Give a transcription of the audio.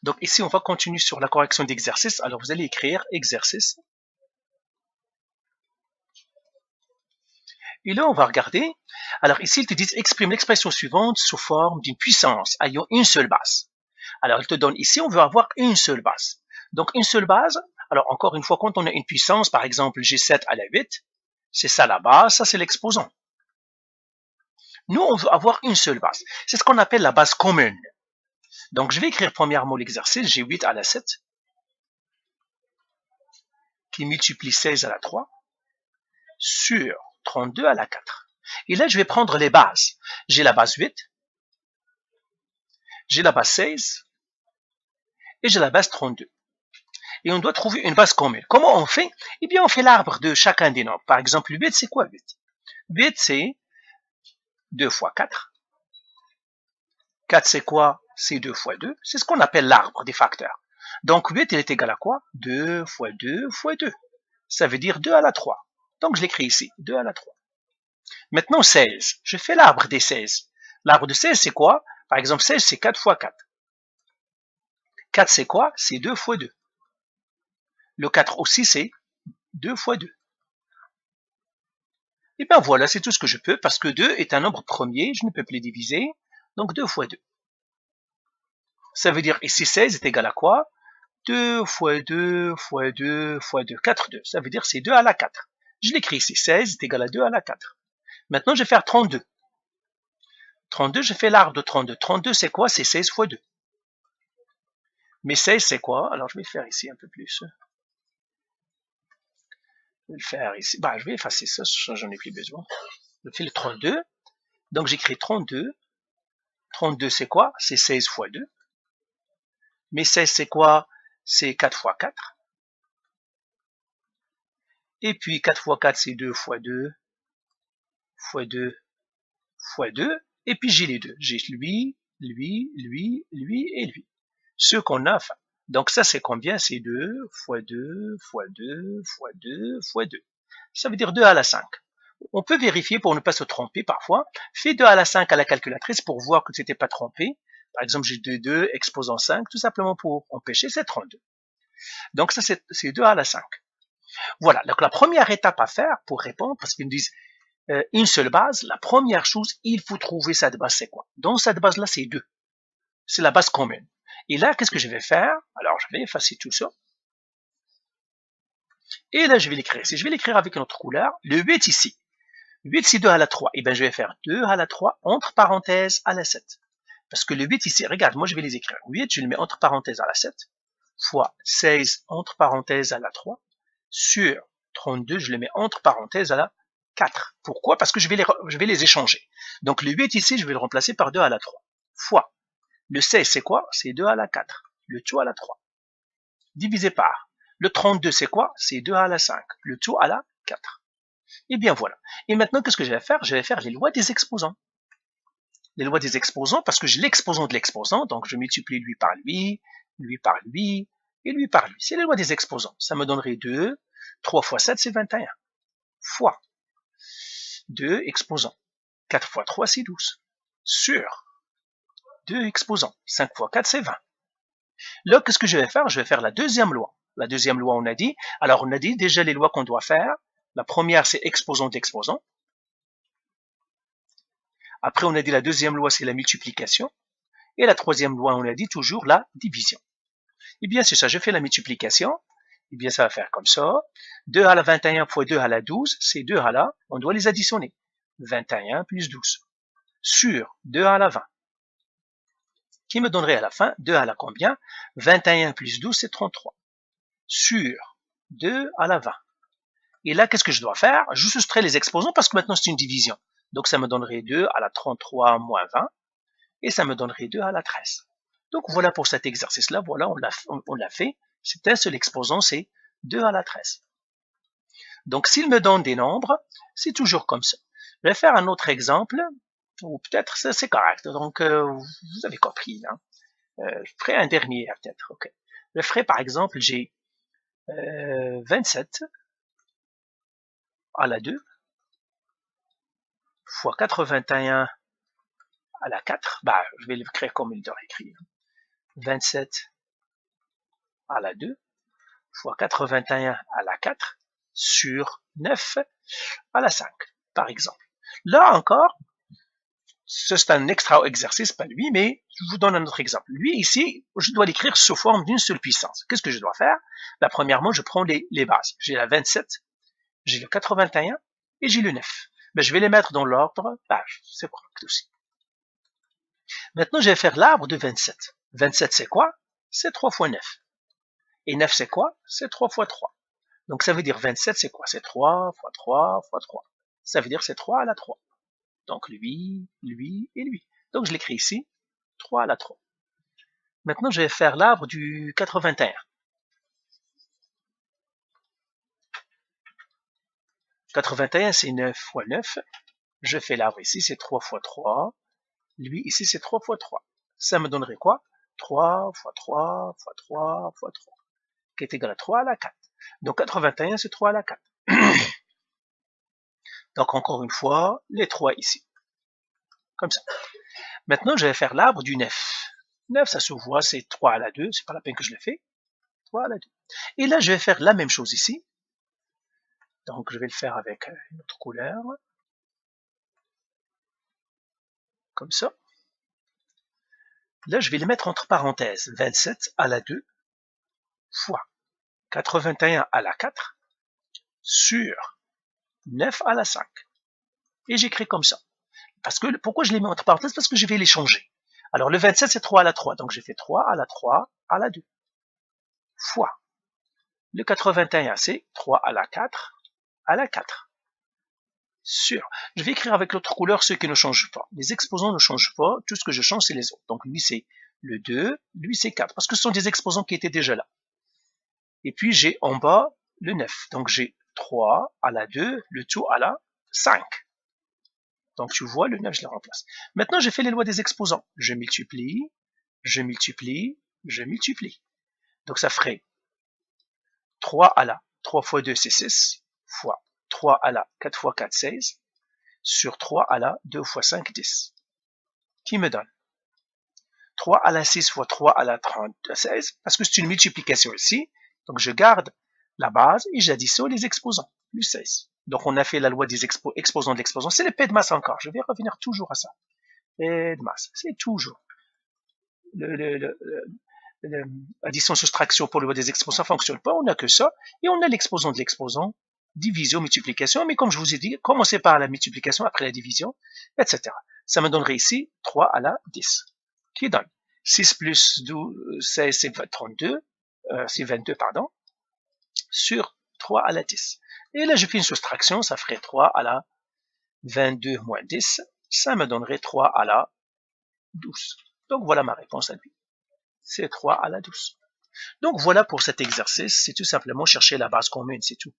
Donc ici, on va continuer sur la correction d'exercice. Alors vous allez écrire exercice. Et là, on va regarder. Alors ici, ils te disent exprime l'expression suivante sous forme d'une puissance ayant une seule base. Alors, il te donne ici, on veut avoir une seule base. Donc, une seule base, alors encore une fois, quand on a une puissance, par exemple G7 à la 8, c'est ça la base, ça c'est l'exposant. Nous, on veut avoir une seule base. C'est ce qu'on appelle la base commune. Donc, je vais écrire premièrement l'exercice, G8 à la 7, qui multiplie 16 à la 3, sur 32 à la 4. Et là, je vais prendre les bases. J'ai la base 8, j'ai la base 16, et j'ai la base 32. Et on doit trouver une base commune. Comment on fait? Eh bien, on fait l'arbre de chacun des nombres. Par exemple, 8, c'est quoi 8? 8, c'est 2 fois 4. 4, c'est quoi? C'est 2 fois 2. C'est ce qu'on appelle l'arbre des facteurs. Donc, 8, il est égal à quoi? 2 fois 2 fois 2. Ça veut dire 2 à la 3. Donc, je l'écris ici, 2 à la 3. Maintenant, 16. Je fais l'arbre des 16. L'arbre de 16, c'est quoi? Par exemple, 16, c'est 4 fois 4. 4, c'est quoi? C'est 2 fois 2. Le 4 aussi, c'est 2 fois 2. Et bien voilà, c'est tout ce que je peux, parce que 2 est un nombre premier, je ne peux plus les diviser, donc 2 fois 2. Ça veut dire ici 16 est égal à quoi? 2 fois 2 fois 2 fois 2, 4, 2. Ça veut dire c'est 2 à la 4. Je l'écris ici, 16 est égal à 2 à la 4. Maintenant, je vais faire 32. 32, je fais l'arbre de 32. 32, c'est quoi? C'est 16 fois 2. Mais 16, c'est quoi? Alors, je vais le faire ici un peu plus. Je vais le faire ici. Bah, je vais effacer ça, j'en ai plus besoin. Je fais le 32. Donc, j'écris 32. 32, c'est quoi? C'est 16 fois 2. Mais 16, c'est quoi? C'est 4 fois 4. Et puis, 4 fois 4, c'est 2 fois 2, fois 2, fois 2. Et puis, j'ai les deux. J'ai lui et lui. Ce qu'on a, enfin. Donc, ça, c'est combien? C'est 2 fois 2 fois 2 fois 2 fois 2. Ça veut dire 2 à la 5. On peut vérifier pour ne pas se tromper parfois. Fais 2 à la 5 à la calculatrice pour voir que tu n'étais pas trompé. Par exemple, j'ai 2 exposant 5, tout simplement pour empêcher, c'est 32. Donc ça, c'est 2 à la 5. Voilà, donc la première étape à faire pour répondre, parce qu'ils me disent une seule base, la première chose, il faut trouver cette base, c'est quoi? Dans cette base-là, c'est 2. C'est la base commune. Et là, qu'est-ce que je vais faire? Alors, je vais effacer tout ça. Et là, je vais l'écrire ici. Je vais l'écrire avec une autre couleur. Le 8 ici. 8, c'est 2 à la 3. Et bien, je vais faire 2 à la 3 entre parenthèses à la 7. Parce que le 8 ici, regarde, moi, je vais les écrire. 8, je le mets entre parenthèses à la 7, fois 16 entre parenthèses à la 3, sur 32, je le mets entre parenthèses à la 4. Pourquoi? Parce que je vais les échanger. Donc, le 8 ici, je vais le remplacer par 2 à la 3, fois. Le 16, c'est quoi? C'est 2 à la 4. Le tout à la 3. Divisé par. Le 32, c'est quoi? C'est 2 à la 5. Le tout à la 4. Et bien voilà. Et maintenant, qu'est-ce que je vais faire? Je vais faire les lois des exposants. Les lois des exposants, parce que j'ai l'exposant de l'exposant, donc je multiplie lui par lui par lui, et lui par lui. C'est les lois des exposants. Ça me donnerait 2, 3 fois 7, c'est 21. Fois 2 exposants. 4 fois 3, c'est 12. Sur 2 exposants. 5 fois 4, c'est 20. Là, qu'est-ce que je vais faire? Je vais faire la deuxième loi. La deuxième loi, on a dit. Alors, on a dit déjà les lois qu'on doit faire. La première, c'est exposant d'exposant. Après, on a dit la deuxième loi, c'est la multiplication. Et la troisième loi, on a dit toujours la division. Eh bien, c'est ça, je fais la multiplication. Eh bien, ça va faire comme ça. 2 à la 21 fois 2 à la 12, c'est 2 à la, on doit les additionner. 21 plus 12. Sur 2 à la 20. Qui me donnerait à la fin 2 à la combien? 21 plus 12, c'est 33. Sur 2 à la 20. Et là, qu'est-ce que je dois faire? Je soustrais les exposants parce que maintenant, c'est une division. Donc, ça me donnerait 2 à la 33 moins 20. Et ça me donnerait 2 à la 13. Donc, voilà pour cet exercice-là. Voilà, on l'a fait. C'est un seul exposant, c'est 2 à la 13. Donc, s'il me donne des nombres, c'est toujours comme ça. Je vais faire un autre exemple, ou peut-être c'est correct. Donc, vous avez compris. Hein. Je ferai un dernier, peut-être. Okay. Je ferai, par exemple, j'ai 27 à la 2 fois 81 à la 4. Bah, je vais l'écrire comme il doit écrire. 27 à la 2 fois 81 à la 4 sur 9 à la 5, par exemple. Là encore, c'est un extra exercice, pas lui, mais je vous donne un autre exemple. Lui, ici, je dois l'écrire sous forme d'une seule puissance. Qu'est-ce que je dois faire? Là, premièrement, je prends les bases. J'ai la 27, j'ai le 81 et j'ai le 9. Ben, je vais les mettre dans l'ordre page. C'est correct aussi. Maintenant, je vais faire l'arbre de 27. 27, c'est quoi? C'est 3 fois 9. Et 9, c'est quoi? C'est 3 fois 3. Donc, ça veut dire 27, c'est quoi? C'est 3 fois 3 fois 3. Ça veut dire c'est 3 à la 3. Donc, lui et lui. Donc, je l'écris ici, 3 à la 3. Maintenant, je vais faire l'arbre du 81. 81, c'est 9 fois 9. Je fais l'arbre ici, c'est 3 fois 3. Lui, ici, c'est 3 fois 3. Ça me donnerait quoi? 3 fois 3 fois 3 fois 3, qui est égal à 3 à la 4. Donc, 81, c'est 3 à la 4. Donc, encore une fois, les 3 ici. Comme ça. Maintenant, je vais faire l'arbre du 9. 9, ça se voit, c'est 3 à la 2. C'est pas la peine que je le fais. 3 à la 2. Et là, je vais faire la même chose ici. Donc, je vais le faire avec une autre couleur. Comme ça. Là, je vais les mettre entre parenthèses. 27 à la 2 fois 81 à la 4 sur 9 à la 5. Et j'écris comme ça. Pourquoi je les mets entre parenthèses? Parce que je vais les changer. Alors, le 27, c'est 3 à la 3. Donc, j'ai fait 3 à la 3 à la 2 fois. Le 81, c'est 3 à la 4 à la 4. Sur. Je vais écrire avec l'autre couleur ceux qui ne changent pas. Les exposants ne changent pas. Tout ce que je change, c'est les autres. Donc, lui, c'est le 2. Lui, c'est 4. Parce que ce sont des exposants qui étaient déjà là. Et puis, j'ai en bas le 9. Donc, j'ai 3 à la 2, le tout à la 5. Donc, tu vois, le 9, je le remplace. Maintenant, j'ai fait les lois des exposants. Je multiplie, je multiplie, je multiplie. Donc, ça ferait 3 à la 3 fois 2, c'est 6, fois 3 à la 4 fois 4, 16, sur 3 à la 2 fois 5, 10. Qui me donne 3 à la 6 fois 3 à la 16, parce que c'est une multiplication ici. Donc, je garde la base et j'additionne les exposants, plus 16. Donc, on a fait la loi des exposants de l'exposant. C'est le P de masse encore. Je vais revenir toujours à ça. P de masse, c'est toujours. Addition-soustraction pour le loi des exposants ne fonctionne pas. On n'a que ça. Et on a l'exposant de l'exposant, division, multiplication. Mais comme je vous ai dit, commencez par la multiplication, après la division, etc. Ça me donnerait ici 3 à la 10. Qui donne 6 plus 12, 16, c'est 32. C'est 22, pardon. Sur 3 à la 10. Et là, je fais une soustraction, ça ferait 3 à la 22 moins 10. Ça me donnerait 3 à la 12. Donc, voilà ma réponse à lui. C'est 3 à la 12. Donc, voilà pour cet exercice. C'est tout simplement chercher la base commune, c'est tout.